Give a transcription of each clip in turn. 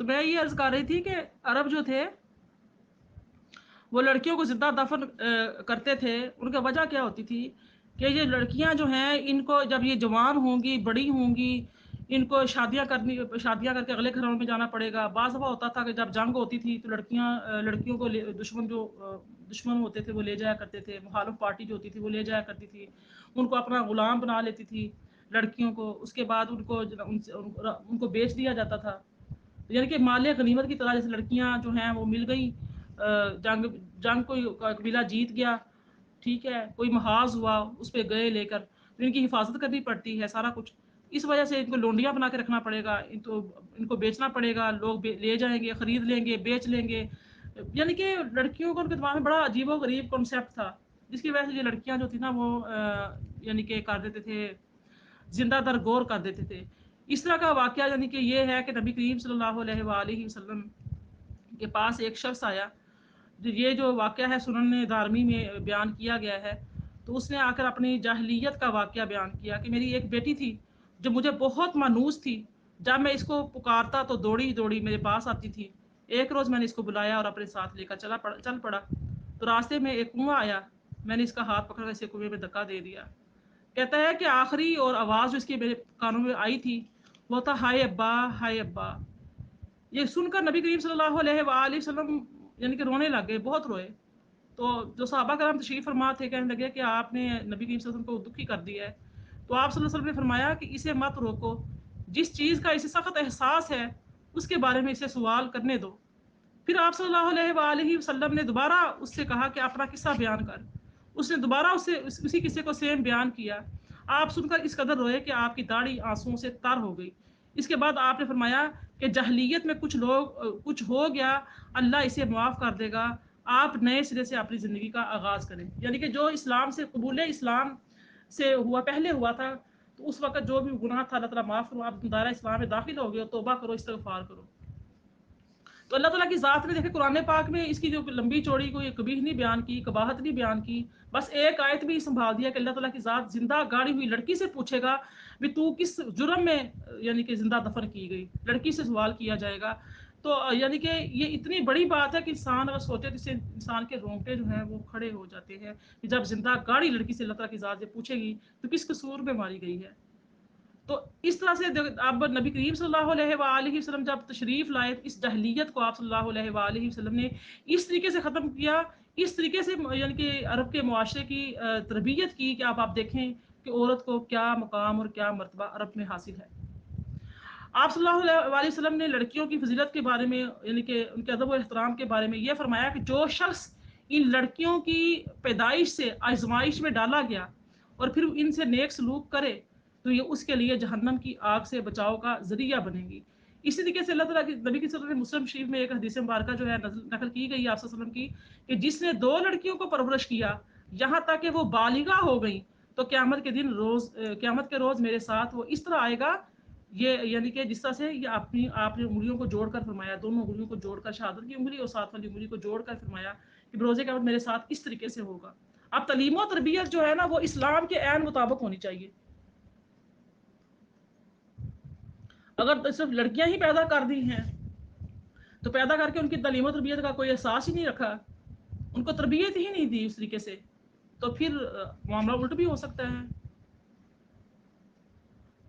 میں یہ عرض کر رہی تھی کہ عرب جو تھے وہ لڑکیوں کو زندہ دفن کرتے تھے. ان کا وجہ کیا ہوتی تھی کہ یہ لڑکیاں جو ہیں ان کو جب یہ جوان ہوں گی, بڑی ہوں گی, ان کو شادیاں کر کے اگلے گھروں میں جانا پڑے گا. بعض دفعہ ہوتا تھا کہ جب جنگ ہوتی تھی تو لڑکیوں کو دشمن ہوتے تھے وہ لے جایا کرتے تھے, مخالف پارٹی جو ہوتی تھی وہ لے جایا کرتی تھی, ان کو اپنا غلام بنا لیتی تھی لڑکیوں کو. اس کے بعد ان کو بیچ دیا جاتا تھا. یعنی کہ مال غنیمت کی طرح جیسے لڑکیاں جو ہیں وہ مل گئیں, جنگ کوئی قبیلہ جیت گیا, ٹھیک ہے, کوئی محاذ ہوا, اس پہ گئے لے کر, تو ان کی حفاظت کرنی پڑتی ہے سارا کچھ. اس وجہ سے ان کو لونڈیاں بنا کے رکھنا پڑے گا, ان کو بیچنا پڑے گا, لوگ لے جائیں گے, خرید لیں گے, بیچ لیں گے. یعنی کہ لڑکیوں کو ان کے دماغ میں بڑا عجیب و غریب کنسیپٹ تھا, جس کی وجہ سے یہ لڑکیاں جو تھی نا وہ یعنی کہ کر دیتے تھے, زندہ در گور کر دیتے تھے. اس طرح کا واقعہ یعنی کہ یہ ہے کہ نبی کریم صلی اللہ علیہ وآلہ وسلم کے پاس ایک شخص آیا. یہ جو واقعہ ہے سنن دارمی میں بیان کیا گیا ہے. تو اس نے آ کر اپنی جاہلیت کا واقعہ بیان کیا کہ میری ایک بیٹی تھی جو مجھے بہت مانوس تھی. جب میں اس کو پکارتا تو دوڑی دوڑی میرے پاس آتی تھی. ایک روز میں نے اس کو بلایا اور اپنے ساتھ لے کر چل پڑا. تو راستے میں ایک کنواں آیا, میں نے اس کا ہاتھ پکڑ کر اسے کنویں میں دھکا دے دیا. کہتا ہے کہ آخری اور آواز جو اس کی میرے کانوں میں آئی تھی وہ تھا ہائے ابا, ہائے ابا. یہ سن کر نبی کریم صلی اللہ علیہ وآلہ وسلم یعنی کہ رونے لگ گئے, بہت روئے. تو جو صحابہ کرام تشریف فرما تھے کہنے لگے کہ آپ نے نبی کریم صلی اللہ علیہ وسلم کو دکھی کر دیا ہے. تو آپ صلی اللہ علیہ وسلم نے فرمایا کہ اسے مت روکو, جس چیز کا اسے سخت احساس ہے اس کے بارے میں اسے سوال کرنے دو. پھر آپ صلی اللہ علیہ وآلہ وسلم نے دوبارہ اس سے کہا کہ اپنا قصہ بیان کر. اس نے دوبارہ اسی قصے کو سیم بیان کیا. آپ سن کر اس قدر روئے کہ آپ کی داڑھی آنسوؤں سے تر ہو گئی. اس کے بعد آپ نے فرمایا کہ جاہلیت میں کچھ ہو گیا, اللہ اسے معاف کر دے گا, آپ نئے سرے سے اپنی زندگی کا آغاز کریں. یعنی کہ جو اسلام سے قبول اسلام سے پہلے ہوا تھا تو اس وقت جو بھی گناہ تھا اللہ تعالیٰ معاف کرو, آپ دائرہ اسلام میں داخل ہو گئے, توبہ کرو, استغفار کرو. تو اللہ تعالیٰ کی ذات میں دیکھیں قرآن پاک میں اس کی جو لمبی چوڑی کوئی قبیح نہیں بیان کی, قباحت نہیں بیان کی, بس ایک آیت بھی سنبھال دیا کہ اللہ تعالیٰ کی ذات زندہ گاڑی ہوئی لڑکی سے پوچھے گا بھی تو کس جرم میں یعنی کہ زندہ دفن کی گئی, لڑکی سے سوال کیا جائے گا. تو یعنی کہ یہ اتنی بڑی بات ہے کہ انسان اگر سوچے تو اس سے انسان کے رونگٹے جو ہیں وہ کھڑے ہو جاتے ہیں کہ جب زندہ گاڑی لڑکی سے اللہ تعالیٰ کی ذات سے پوچھے گی تو کس قصور میں ماری گئی ہے. تو اس طرح سے اب نبی کریم صلی اللہ علیہ وآلہ وسلم جب تشریف لائے, اس جاہلیت کو آپ صلی اللہ علیہ وآلہ وسلم نے اس طریقے سے ختم کیا, اس طریقے سے یعنی کہ عرب کے معاشرے کی تربیت کی کہ آپ دیکھیں کہ عورت کو کیا مقام اور کیا مرتبہ عرب میں حاصل ہے. آپ صلی اللہ علیہ وسلم نے لڑکیوں کی فضیلت کے بارے میں یعنی کہ ان کے ادب و احترام کے بارے میں یہ فرمایا کہ جو شخص ان لڑکیوں کی پیدائش سے آزمائش میں ڈالا گیا اور پھر ان سے نیک سلوک کرے تو یہ اس کے لیے جہنم کی آگ سے بچاؤ کا ذریعہ بنے گی. اسی طریقے سے اللہ تعالیٰ کی نبی کی صلی اللہ علیہ وسلم مسلم شریف میں ایک حدیث مبارکہ جو ہے نقل کی گئی آپ صلی اللہ علیہ وسلم کی کہ جس نے 2 لڑکیوں کو پرورش کیا یہاں تک کہ وہ بالغہ ہو گئیں تو قیامت کے روز میرے ساتھ وہ اس طرح آئے گا, یہ یعنی کہ جس طرح سے یہ آپ نے انگلیوں کو جوڑ کر فرمایا, دونوں انگلیوں کو جوڑ کر, شہادت کی انگلی اور ساتھ والی انگلی کو جوڑ کر فرمایا کہ بروز قیامت میرے ساتھ اس طریقے سے ہوگا. اب تعلیم و تربیت جو ہے نا وہ اسلام کے عین مطابق ہونی چاہیے. اگر صرف لڑکیاں ہی پیدا کر دی ہیں تو پیدا کر کے ان کی تعلیم و تربیت کا کوئی احساس ہی نہیں رکھا, ان کو تربیت ہی نہیں دی اس طریقے سے, تو پھر معاملہ الٹ بھی ہو سکتا ہے.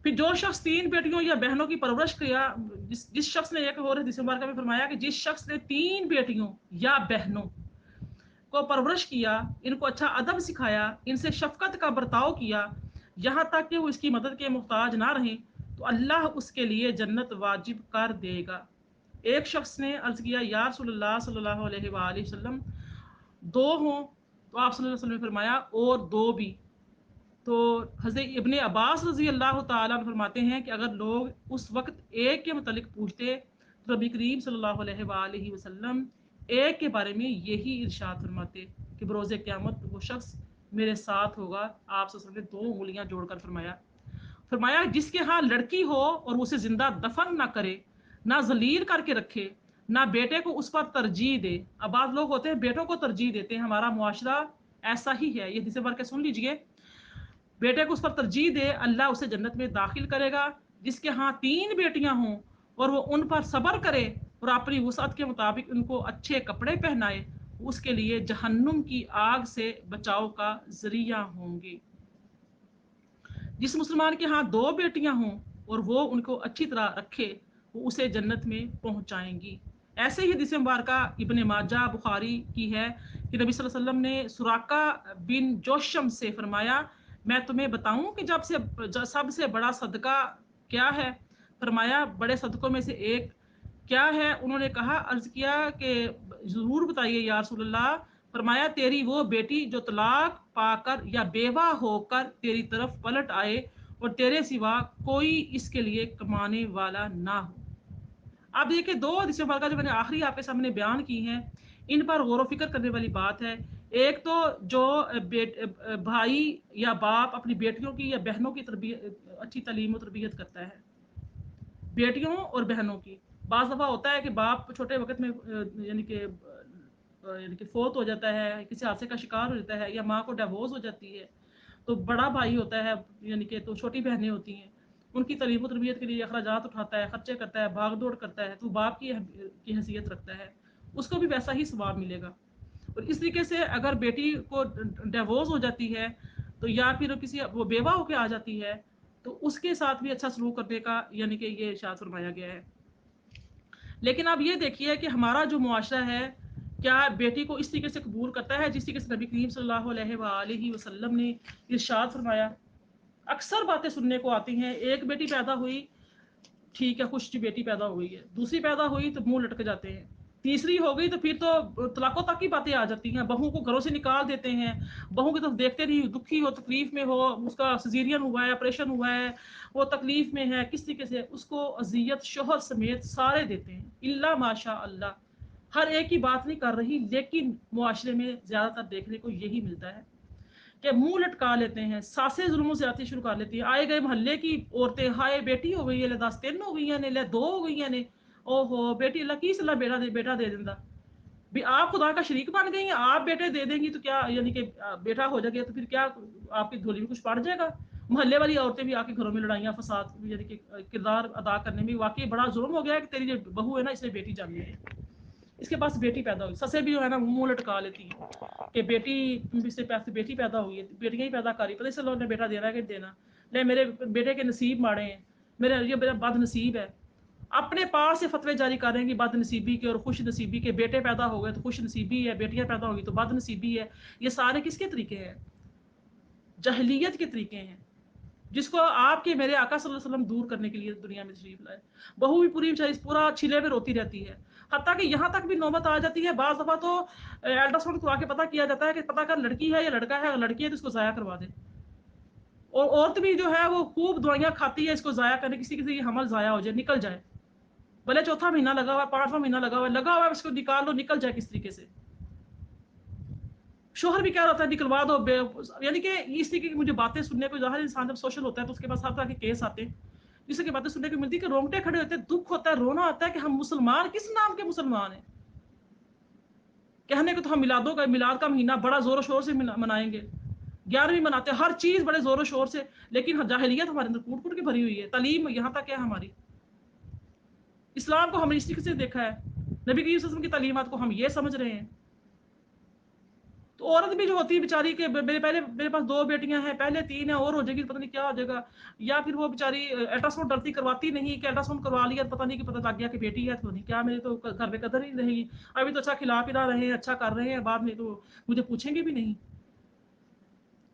پھر جو شخص 3 بیٹیوں یا بہنوں کی پرورش کیا, جس شخص نے ایک اور حدیث مبارکہ میں فرمایا کہ جس شخص نے 3 بیٹیوں یا بہنوں کو پرورش کیا, ان کو اچھا ادب سکھایا, ان سے شفقت کا برتاؤ کیا یہاں تک کہ وہ اس کی مدد کے محتاج نہ رہیں تو اللہ اس کے لیے جنت واجب کر دے گا. ایک شخص نے عرض کیا یا رسول اللہ صلی اللہ علیہ وآلہ وسلم 2 ہوں, تو آپ صلی اللہ علیہ وسلم نے فرمایا اور 2 بھی. تو حضرت ابن عباس رضی اللہ تعالیٰ عنہ فرماتے ہیں کہ اگر لوگ اس وقت ایک کے متعلق پوچھتے تو نبی کریم صلی اللہ علیہ وآلہ وسلم ایک کے بارے میں یہی ارشاد فرماتے کہ بروز قیامت وہ شخص میرے ساتھ ہوگا. آپ صلی اللہ علیہ وسلم نے 2 انگلیاں جوڑ کر فرمایا جس کے ہاں لڑکی ہو اور اسے زندہ دفن نہ کرے, نہ ذلیل کر کے رکھے, نہ بیٹے کو اس پر ترجیح دے. اب بعض لوگ ہوتے ہیں بیٹوں کو ترجیح دیتے ہیں, ہمارا معاشرہ ایسا ہی ہے, یہ حدیث پڑھ کے سن لیجئے. بیٹے کو اس پر ترجیح دے, اللہ اسے جنت میں داخل کرے گا. جس کے ہاں 3 بیٹیاں ہوں اور وہ ان پر صبر کرے اور अपनी वुसअत के मुताबिक उनको अच्छे कपड़े पहनाए, उसके लिए जहन्नुम की आग से बचाव का जरिया होंगे। जिस मुसलमान के यहाँ 2 बेटियां हों और वो उनको अच्छी तरह रखे, वो उसे जन्नत में पहुंचाएंगी। ऐसे ही हदीस मुबारका इब्ने माजा बुखारी की है कि नबी सल्लल्लाहु अलैहि वसल्लम ने सुराका बिन जोशम से फरमाया, मैं तुम्हें बताऊं कि सबसे बड़ा सदका क्या है? फरमाया, बड़े सदकों में से एक क्या है? उन्होंने कहा, अर्ज किया कि जरूर बताइए या रसूल अल्लाह। फरमाया, तेरी वो बेटी जो तलाक पाकर या बेवा होकर तेरी तरफ पलट आए और तेरे सिवा कोई इसके लिए कमाने वाला ना हो। अब देखिए, 2 हदीस मुबारका जो मैंने आखिरी आपके सामने बयान की हैं, इन पर गौर व फिक्र करने वाली बात है। एक तो जो भाई या बाप अपनी बेटियों की या बहनों की तरबियत, अच्छी तालीम और तरबियत करता है, बेटियों और बहनों की। बाज़ दफ़ा होता है कि बाप छोटे वक्त में यानी कि फोत हो जाता है, किसी हादसे का शिकार हो जाता है, या माँ को डिवोर्स हो जाती है, तो बड़ा भाई होता है, यानी कि तो छोटी बहनें होती हैं, उनकी तालीम और तरबियत के लिए अखराजात उठाता है, खर्चे करता है, भाग दौड़ करता है, तो बाप की हैसियत रखता है, उसको भी वैसा ही सवाब मिलेगा। और इस तरीके से अगर बेटी को डिवोर्स हो जाती है, तो या फिर किसी वो बेवा होकर आ जाती है, तो उसके साथ भी अच्छा सलूक करने का यानी कि ये इरशाद फरमाया गया है। लेकिन अब ये देखिए कि हमारा जो मुआशरा है, क्या बेटी को इस तरीके से कबूल करता है जिस तरीके से नबी करीम सल्लल्लाहु अलैहि वसल्लम ने इरशाद फरमाया? अक्सर बातें सुनने को आती हैं, एक बेटी पैदा हुई, ठीक है, खुश बेटी पैदा हुई है, दूसरी पैदा हुई तो मुंह लटक जाते हैं, तीसरी हो गई तो फिर तो तलाकों तक की बातें आ जाती हैं, बहू को घरों से निकाल देते हैं, बहू की तरफ देखते नहीं, दुखी हो, तकलीफ में हो, उसका सिजेरियन हुआ है, ऑपरेशन हुआ है, वो तकलीफ में है, किस तरीके से उसको अजियत शोहर समेत सारे देते हैं, इल्ला माशा अल्लाह। हर एक की बात नहीं कर रही, लेकिन मुआशरे में ज्यादातर देखने को यही मिलता है कि मुंह लटका लेते हैं, सासें जुल्मों से आती शुरू कर लेती हैं, आए गए मोहल्ले की औरतें, हाय बेटी हो गई है, ले 10 3 हो गई ने, ले 2 हो गई ने, ओहो बेटी अल्लाह की सलाह बेटा दे देंदा भी, आप खुदा का शरीक बन गई हैं, आप बेटे दे देंगी तो क्या, यानी कि बेटा हो जाएगा तो फिर क्या आपकी झोली में कुछ पड़ जाएगा? मोहल्ले वाली औरतें भी आके घरों में लड़ाइयाँ फसाद यानी कि किरदार अदा करने में वाकई बड़ा जुल्म हो गया है कि तेरी जो बहू है ना, इसने बेटी जानी है, इसके पास बेटी पैदा हुई, ससे भी जो है ना मुंह लटका लेती हैं कि बेटी, इससे पैसे बेटी पैदा हुई है, बेटियां ही पैदा करी, पता चलो ने बेटा देना है कि देना, ले मेरे बेटे के नसीब माड़े हैं, ये मेरा बदनसीब है। अपने पास से फतवे जारी करेंगे बदनसीबी के और खुश नसीबी के, बेटे पैदा हो गए तो खुश नसीबी है, बेटियां पैदा होगी तो बदनसीबी है। ये सारे किसके तरीके हैं? जहलियत के तरीके हैं, जिसको आपके मेरे आका सल्लल्लाहु अलैहि वसल्लम दूर करने के लिए दुनिया में तशरीफ लाए। बहू भी पूरी बेचारी पूरा छिले में रोती रहती है, हत्ता कि यहाँ तक भी नौबत आ जाती है, बाज़ दफ़ा तो अल्ट्रासाउंड करवा के पता किया जाता है कि पता कर लड़की है या लड़का है, अगर लड़की है तो इसको ज़ाया करवा दे। और औरत भी जो है वो खूब दवाइयाँ खाती है इसको ज़ाया करने, किसी किसी हमल ज़ाया हो जाए, निकल जाए, भले चौथा महीना लगा हुआ है, 5वां महीना लगा हुआ है, इसको निकाल लो, निकल जाए किस तरीके से। शोहर भी क्या होता है, निकलवा दो, यानी कि इस तरीके की मुझे बातें सुनने को, ज़ाहिर इंसान जब सोशल होता है तो उसके पास हर तरह के केस आते हैं, जिससे की बातें सुनने को मिलती है कि रोंगटे खड़े होते हैं, दुख होता है, रोना आता है कि हम मुसलमान किस नाम के मुसलमान हैं। कहने को तो हम मिलाद का महीना बड़ा जोरों शोर से मनाएंगे, 11वीं मनाते हैं, हर चीज बड़े जोरों शोर से, लेकिन जाहिलियत हमारे अंदर कूट कूट के भरी हुई है। तालीम यहाँ तक है हमारी, इस्लाम को हमने इस तरीके से देखा है, नबी करीम सल्लल्लाहु अलैहि वसल्लम की तालीमात को हम ये समझ रहे हैं। तो औरत भी जो होती है बेचारी के, मेरे पास 2 बेटियां हैं, पहले 3 है, और हो जाएगी पता नहीं क्या हो जाएगा, या फिर वो बेचारी अल्ट्रासाउंड डरती करवाती नहीं कि अल्ट्रासाउंड करवा लिया पता नहीं कि पता लग गया कि बेटी है, तो नहीं क्या मेरे तो घर में कदर ही रहेगी, अभी तो अच्छा खिला पिला रहे हैं, अच्छा कर रहे हैं, बाद में तो मुझे पूछेंगे भी नहीं।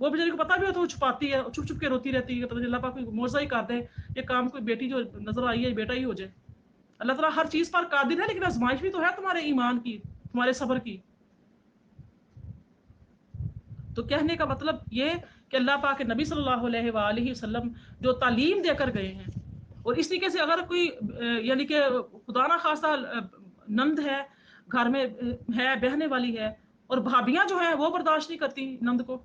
वो बेचारी को पता भी होता है, वो छुपाती है, चुप चुप के रोती रहती है, पता नहीं अल्लाह पाक कोई मौजज़ा ही कर दे, ये काम कोई बेटी जो नजर आई है बेटा ही हो जाए। अल्लाह ताला हर चीज पर कादिर है, लेकिन आजमाइश भी तो है तुम्हारे ईमान की, तुम्हारे सब्र की। तो कहने का मतलब ये कि अल्लाह पाक के नबी सल्लल्लाहु अलैहि वसल्लम जो तालीम देकर गए हैं, और इस तरीके से अगर कोई यानी कि खुदा ना खासा नंद है घर में, है बहने वाली है, और भाभियां जो है वो बर्दाश्त नहीं करती नंद को,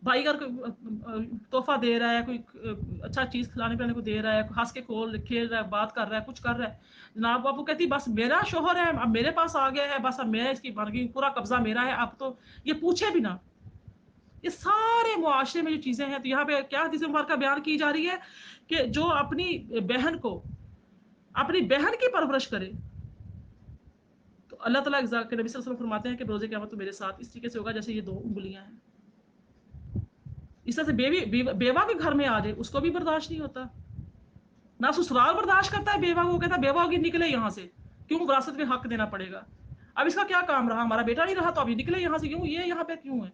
भाई अगर तोहफा दे रहा है, कोई अच्छा चीज खिलाने पिलाने को दे रहा है, हंस के खोल खेल रहा है, बात कर रहा है, कुछ कर रहा है, जनाब बाबू कहती बस मेरा शोहर है, अब मेरे पास आ गया है, बस अब मैं इसकी बन गई, पूरा कब्जा मेरा है, अब तो ये पूछे भी ना। ये सारे मुआशरे में जो चीजें हैं, तो यहाँ पे क्या हदीस मुबारका बयान की जा रही है कि जो अपनी बहन की परवरिश करे, अल्लाह ताला के नबी सल्लल्लाहु अलैहि वसल्लम फरमाते हैं कि रोज़े क़यामत तो मेरे साथ इस तरीके से होगा जैसे ये 2 उंगलियां हैं। इस तरह से बेवा के घर में आ जाए उसको भी बर्दाश्त नहीं होता, ना ससुराल बर्दाश्त करता है बेवा को, कहता है बेवा होगी निकले यहाँ से, क्यों विरासत में हक देना पड़ेगा। अब इसका क्या काम रहा, हमारा बेटा नहीं रहा तो अभी निकले यहाँ से, क्यों ये यहाँ पे क्यों है।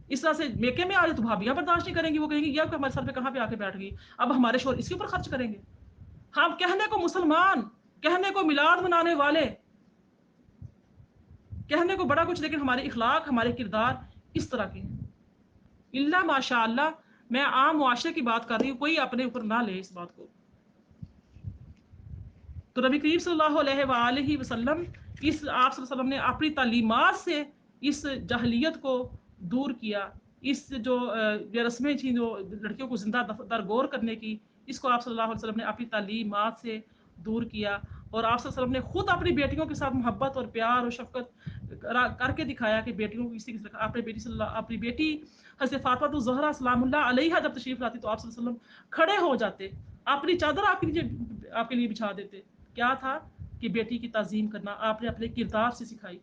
इस तरह से मेके में आ जाए तो भाभियां बर्दाश्त नहीं करेंगी, वो कहेंगी ये हमारे सर पे कहाँ पे आके बैठ गई, अब हमारे शोर इसके ऊपर खर्च करेंगे। हम कहने को मुसलमान, कहने को मिलाद मनाने वाले, कहने को बड़ा कुछ, लेकिन हमारे इखलाक हमारे किरदार इस तरह के हैं। इल्ला माशाअल्लाह, मैं आम मुआशरे की बात कर रही हूँ, कोई अपने ऊपर ना ले इस बात को। तो नबी करीम सल्लल्लाहु अलैहि वसल्लम इस आप सल्लल्लाहु अलैहि वसल्लम ने अपनी तालीमात से इस जहलियत को दूर किया। इस जो ये रस्में थी जो लड़कियों को जिंदा दरगोर करने की, इसको आप सल्लल्लाहु अलैहि वसल्लम ने अपनी तालीमात से दूर किया। और आप सल्लल्लाहु अलैहि वसल्लम ने खुद अपनी बेटियों के साथ मोहब्बत और प्यार और शफकत करके दिखाया कि बेटियों को किसी किसी अपनी बेटी हज़रत फातिमा ज़हरा सलामुल्लाह अलैहा जब तशरीफ लाती तो आप सल्लल्लाहु अलैहि वसल्लम खड़े हो जाते, अपनी चादर आपके लिए बिछा देते। क्या था कि बेटी की ताज़ीम करना आपने अपने किरदार से सिखाई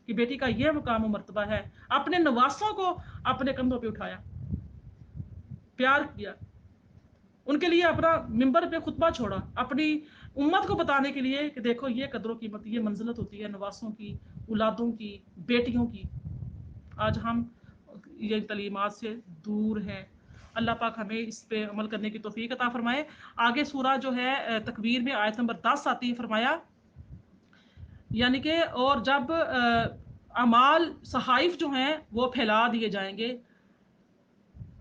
कि बेटी का यह मुकाम मर्तबा है। अपने नवासों को अपने कंधों पे उठाया, प्यार किया, उनके लिए अपना मिंबर पे खुतबा छोड़ा, अपनी उम्मत को बताने के लिए कि देखो ये कदरों कीमत, ये मंजिलत होती है नवासों की, औलादों की, बेटियों की। आज हम ये तलीमात से दूर हैं। अल्लाह पाक हमें इस पे अमल करने की तौफीक अता फरमाए। आगे सूरा जो है तकवीर में आयत नंबर 10 आती है, फरमाया यानी कि और जब अमाल सहाइफ जो हैं वो फैला दिए जाएंगे।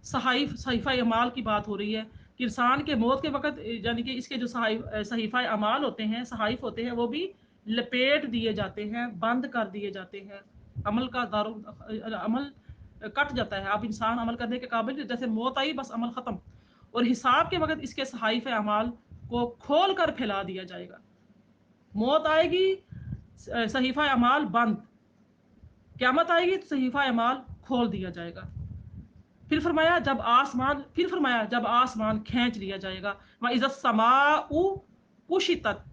सहीफा अमाल की बात हो रही है कि इंसान के मौत के वक़्त यानी कि इसके जो सहीफा अमाल होते हैं, सहाइफ होते हैं, वो भी लपेट दिए जाते हैं, बंद कर दिए जाते हैं। अमल का अमल कट जाता है। अब इंसान अमल करने के काबिल, जैसे मौत आई बस अमल ख़त्म। और हिसाब के वक़्त इसके सहाइफ अमाल को खोल कर फैला दिया जाएगा। मौत आएगी, सहीफा अमाल बंद, क़यामत आएगी तो सहीफा अमाल खोल दिया जाएगा। फिर फरमाया जब आसमान खींच लिया जाएगा, वह इज़्ज़त समाउ कुशितत,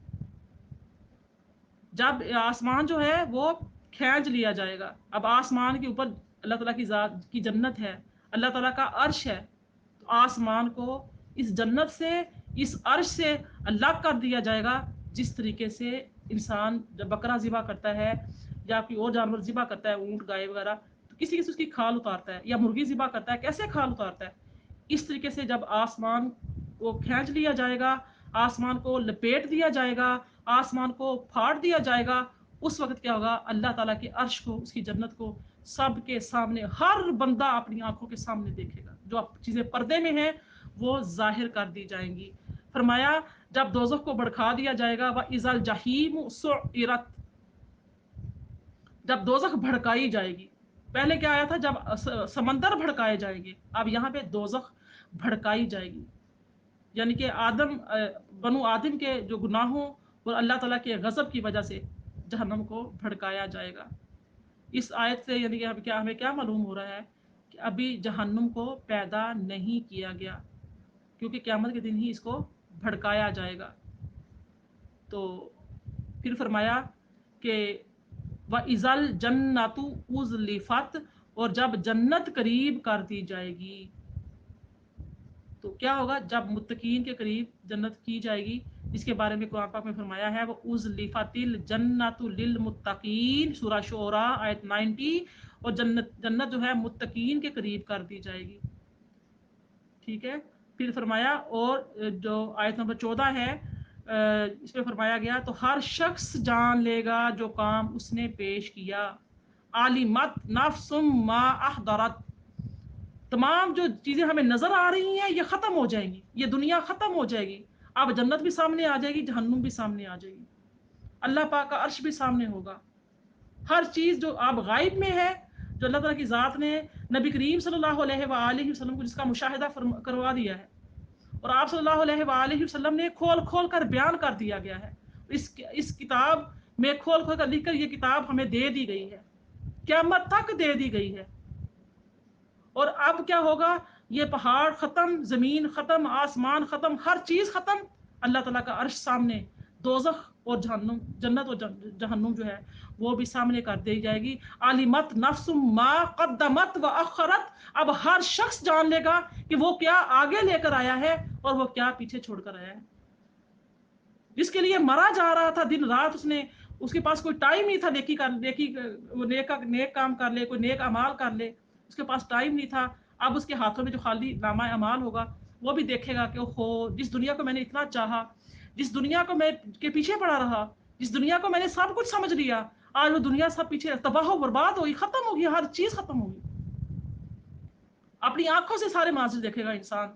जब आसमान जो है वो खींच लिया जाएगा। अब आसमान के ऊपर अल्लाह ताला की ज़ात की जन्नत है, अल्लाह ताला का अर्श है, तो आसमान को इस जन्नत से, इस अर्श से अलग कर दिया जाएगा। जिस तरीके से इंसान जब बकरा ज़िबा करता है या कोई और जानवर ज़िबा करता है, ऊँट गाय वगैरह, तो किसी किसी उसकी खाल उतारता है, या मुर्गी ज़िबा करता है कैसे खाल उतारता है, इस तरीके से जब आसमान को खींच लिया जाएगा, आसमान को लपेट दिया जाएगा, आसमान को फाड़ दिया जाएगा, उस वक्त क्या होगा, अल्लाह ताला के अर्श को, उसकी जन्नत को सबके सामने हर बंदा अपनी आंखों के सामने देखेगा। जो चीज़ें पर्दे में हैं वो जाहिर कर दी जाएंगी। फरमाया जब दोज़ख को भड़का दिया जाएगा, व इज़ल जहीम सुइरत, जब दोज़ख भड़काई जाएगी। पहले क्या आया था, जब समंदर भड़काए जाएंगे, अब यहाँ पे दोज़ख भड़काई जाएगी। यानी कि बनु आदम के जो गुनाहों और अल्लाह ताला के गज़ब की वजह से जहन्नम को भड़काया जाएगा। इस आयत से यानी कि हमें क्या मालूम हो रहा है कि अभी जहन्नुम को पैदा नहीं किया गया, क्योंकि क़यामत के दिन ही इसको भड़काया जाएगा। तो फिर फरमाया कि व इज़ल जन्नतु उज़लिफ़त, और जब जन्नत करीब कर दी जाएगी, तो क्या होगा, जब मुत्तकीन के करीब जन्नत की जाएगी, जिसके बारे में कुरान पाक में फरमाया है, वो उज़लिफ़तिल जन्नतु लिल मुत्तकीन, सूरा शूरा आयत 90। और जन्नत जो है मुत्तकीन के करीब कर दी जाएगी। ठीक है। फिर फरमाया, और जो आयत नंबर 14 है, इसमें फरमाया गया, तो हर शख्स जान लेगा जो काम उसने पेश किया। आलिमत नफ्सुम मा अहदरत, तमाम जो चीज़ें हमें नज़र आ रही हैं ये ख़त्म हो जाएंगी, ये दुनिया ख़त्म हो जाएगी। अब जन्नत भी सामने आ जाएगी, जहन्नुम भी सामने आ जाएगी, अल्लाह पाक का अर्श भी सामने होगा। हर चीज़ जो अब गायब में है, जो अल्लाह ताला की ज़ात ने नबी करीम सल्लल्लाहु अलैहि वसल्लम को जिसका मुशाहिदा करवा दिया है, और आप सल्लल्लाहु अलैहि वसल्लम ने खोल खोल कर बयान कर दिया गया है। इस किताब में खोल खोल कर लिख कर ये किताब हमें दे दी गई है, क़यामत तक दे दी गई है। और अब क्या होगा, ये पहाड़ ख़त्म, ज़मीन ख़त्म, आसमान ख़त्म, हर चीज़ ख़त्म, अल्लाह ताला का अर्श सामने, दोज़ख और जहन्नुम, जन्नत और जहन्नुम जो है वो भी सामने कर दी जाएगी। आलिमत नफ्सुम मा कद्दमत व अखरत, अब हर शख्स जान लेगा कि वो क्या आगे लेकर आया है और वो क्या पीछे छोड़कर आया है। जिसके लिए मरा जा रहा था दिन रात, उसके पास कोई टाइम नहीं था नेक काम कर ले, कोई नेक अमाल कर ले, उसके पास टाइम नहीं था। अब उसके हाथों में जो खाली नामा अमाल होगा वो भी देखेगा कि ओहो, जिस दुनिया को मैंने इतना चाहा, जिस दुनिया को मैं के पीछे पड़ा रहा, जिस दुनिया को मैंने सब कुछ समझ लिया, आज वो दुनिया सब पीछे तबाह बर्बाद होगी, खत्म होगी, हर चीज खत्म होगी। अपनी आंखों से सारे माजिर देखेगा इंसान,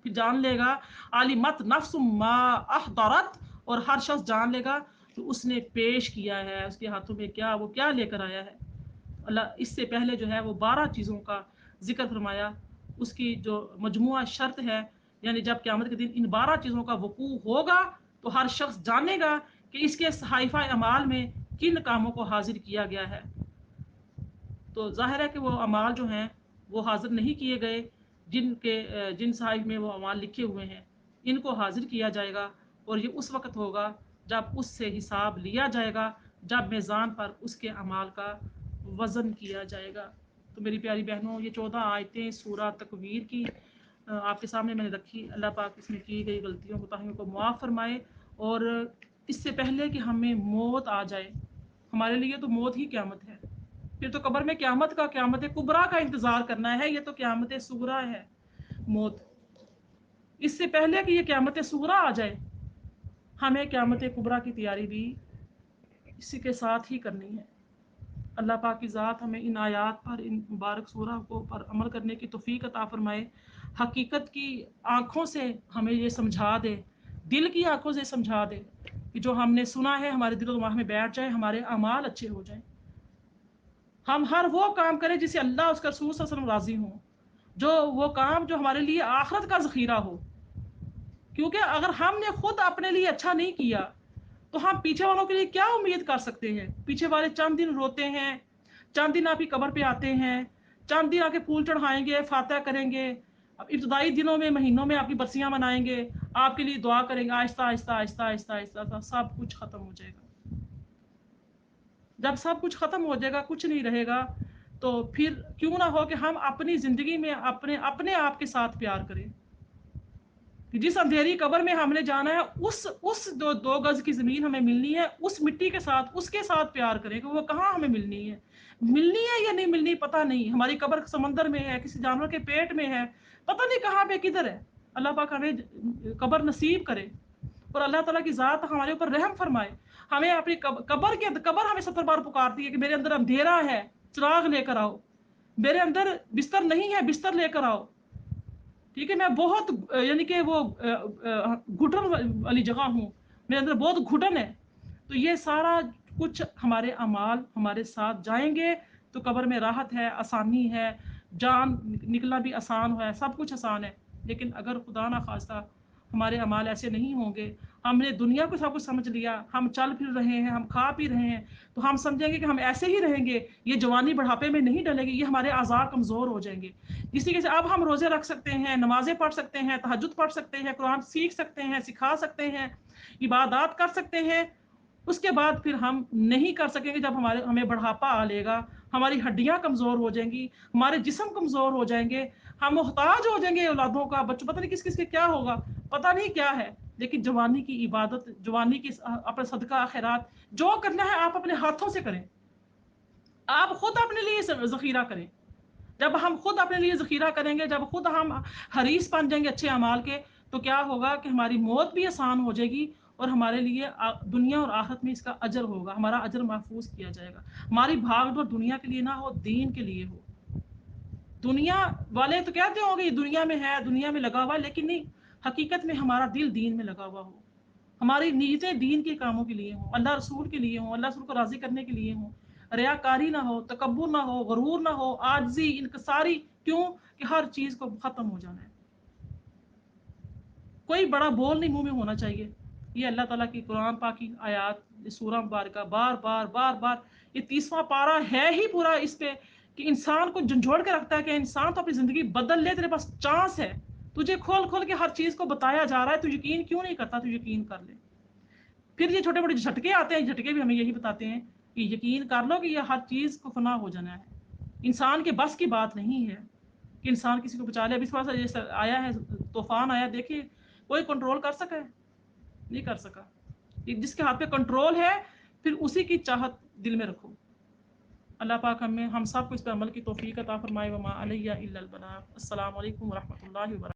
फिर जान लेगा आलिमत नफ्स मा अहदरत, और हर शख्स जान लेगा कि उसने पेश किया है, उसके हाथों में क्या, वो क्या लेकर आया है। अल्लाह इससे पहले जो है वो 12 चीज़ों का जिक्र फरमाया, उसकी जो मजमुआ शर्त है, यानी जब क़यामत के दिन इन 12 चीज़ों का वकूअ होगा तो हर शख्स जानेगा कि इसके सहाइफा अमाल में किन कामों को हाजिर किया गया है। तो जाहिर है कि वो अमाल जो हैं वो हाजिर नहीं किए गए, जिन साहिब में वो अमाल लिखे हुए हैं, इनको हाजिर किया जाएगा। और ये उस वक़्त होगा जब उससे हिसाब लिया जाएगा, जब मेज़ान पर उसके अमाल का वज़न किया जाएगा। तो मेरी प्यारी बहनों, ये 14 आयतें सूरह तकवीर की आपके सामने मैंने रखी। अल्लाह पाक इसमें की गई गलतियों को ताहियों को मुआफ़ फरमाए। और इससे पहले कि हमें मौत आ जाए, हमारे लिए तो मौत ही क़यामत है, फिर तो कब्र में क़यामत कुबरा का इंतज़ार करना है। ये तो क़यामत सुगरा है मौत। इससे पहले कि ये क़यामत सुगरा आ जाए, हमें क़यामत कुबरा की तैयारी भी इसी के साथ ही करनी है। अल्लाह पाक की ज़ात हमें इन आयात पर, इन मुबारक सूरह को पर अमल करने की तौफीक अता फरमाए। हकीकत की आँखों से हमें ये समझा दे, दिल की आँखों से समझा दे कि जो हमने सुना है हमारे दिल और दिमाग में बैठ जाए, हमारे अमाल अच्छे हो जाएं, हम हर वो काम करें जिससे अल्लाह उसका रसूल सल्लल्लाहु अलैहि वसल्लम राजी हो, जो वो काम जो हमारे लिए आखिरत का ज़ख़ीरा हो। क्योंकि अगर हमने खुद अपने लिए अच्छा नहीं किया तो हम पीछे वालों के लिए क्या उम्मीद कर सकते हैं। पीछे वाले चंद दिन रोते हैं, चंद दिन आपकी कब्र पे आते हैं, चंद दिन आके फूल चढ़ाएंगे, फातिहा करेंगे, अब इब्तदाई दिनों में महीनों में आपकी बरसियां मनाएंगे, आपके लिए दुआ करेंगे। आहिस्ता आहिस्ता आहिस्ता आहिस्ता आहिस्ता सब कुछ खत्म हो जाएगा। जब सब कुछ खत्म हो जाएगा, कुछ नहीं रहेगा, तो फिर क्यों ना हो कि हम अपनी जिंदगी में अपने अपने आप के साथ प्यार करें। कि जिस अंधेरी कब्र में हमने जाना है, उस दो गज की जमीन हमें मिलनी है, उस मिट्टी के साथ, उसके साथ प्यार करें कि वो कहाँ हमें मिलनी है या नहीं मिलनी पता नहीं। हमारी कब्र समंदर में है, किसी जानवर के पेट में है, पता नहीं कहाँ पे किधर है। अल्लाह पाक हमें कब्र नसीब करे और अल्लाह ताला की ज़ात हमारे ऊपर रहम फरमाए। हमें अपनी कब्र हमें 70 बार पुकारती है कि मेरे अंदर अंधेरा है, चिराग लेकर आओ, मेरे अंदर बिस्तर नहीं है, बिस्तर लेकर आओ। ठीक है, मैं बहुत यानी कि वो घुटन वाली जगह हूँ, मेरे अंदर बहुत घुटन है। तो ये सारा कुछ हमारे अमाल हमारे साथ जाएंगे तो कब्र में राहत है, आसानी है, जान निकलना भी आसान है, सब कुछ आसान है। लेकिन अगर खुदा ना खास्ता हमारे अमाल ऐसे नहीं होंगे, हमने दुनिया को सब कुछ समझ लिया, हम चल फिर रहे हैं, हम खा पी रहे हैं, तो हम समझेंगे कि हम ऐसे ही रहेंगे, ये जवानी बढ़ापे में नहीं डलेगी, ये हमारे आज़ार कमज़ोर हो जाएंगे। इसी के से अब हम रोज़े रख सकते हैं, नमाजें पढ़ सकते हैं, तहज्जुद पढ़ सकते हैं, कुरान सीख सकते हैं, सिखा सकते हैं, इबादत कर सकते हैं। उसके बाद फिर हम नहीं कर सकेंगे जब हमें बढ़ापा आ लेगा, हमारी हड्डियां कमज़ोर हो जाएंगी, हमारे जिस्म कमज़ोर हो जाएंगे, हम मोहताज हो जाएंगे औलादों का, बच्चों, पता नहीं किस किस के क्या होगा, पता नहीं क्या है। लेकिन जवानी की इबादत, जवानी की अपने सदका खैरात जो करना है आप अपने हाथों से करें, आप खुद अपने लिए ज़ख़ीरा करें। जब हम खुद अपने लिए ज़ख़ीरा करेंगे, जब खुद हम हरीस बन जाएंगे अच्छे अमाल के, तो क्या होगा कि हमारी मौत भी आसान हो जाएगी और हमारे लिए दुनिया और आखिरत में इसका अजर होगा, हमारा अजर महफूज किया जाएगा। हमारी भाग दौड़ दुनिया के लिए ना हो, दीन के लिए हो। दुनिया वाले तो कहते होंगे ये दुनिया में है, दुनिया में लगा हुआ है, लेकिन नहीं, हकीकत में हमारा दिल दीन में लगा हुआ हो, हमारी नीयतें दीन के कामों के लिए हों, अल्लाह रसूल के लिए हों, अल्लाह रसूल को राज़ी करने के लिए हों, रियाकारी ना हो, तकब्बुर ना हो, गरूर ना हो, आजिज़ी, इनकसारी। क्यों कि हर चीज़ को ख़त्म हो जाना है, कोई बड़ा बोल नहीं मुंह में होना चाहिए। ये अल्लाह ताला की कुरान पाक की आयात, सूरह मुबारका बार बार बार बार, ये 30वां पारा है ही पूरा इस पे कि इंसान को झंझोड़ के रखता है कि इंसान तो अपनी ज़िंदगी बदल ले, तेरे पास चांस है, तुझे खोल खोल के हर चीज़ को बताया जा रहा है, तू यकीन क्यों नहीं करता, तू यकीन कर ले। پھر یہ چھوٹے موٹے جھٹکے آتے ہیں، جھٹکے بھی ہمیں یہی بتاتے ہیں کہ یقین کر لو کہ یہ ہر چیز کو فنا ہو جانا ہے، انسان کے بس کی بات نہیں ہے کہ انسان کسی کو بچا لے. ابھی تھوڑا سا جیسے آیا ہے طوفان آیا، دیکھیے کوئی کنٹرول کر سکا ہے؟ نہیں کر سکا. جس کے ہاتھ پہ کنٹرول ہے پھر اسی کی چاہت دل میں رکھو. اللہ پاک ہم سب کو اس پہ عمل کی توفیق عطا فرمائے. وما علیہ الا البلاغ. السلام علیکم ورحمۃ اللہ وبرکاتہ.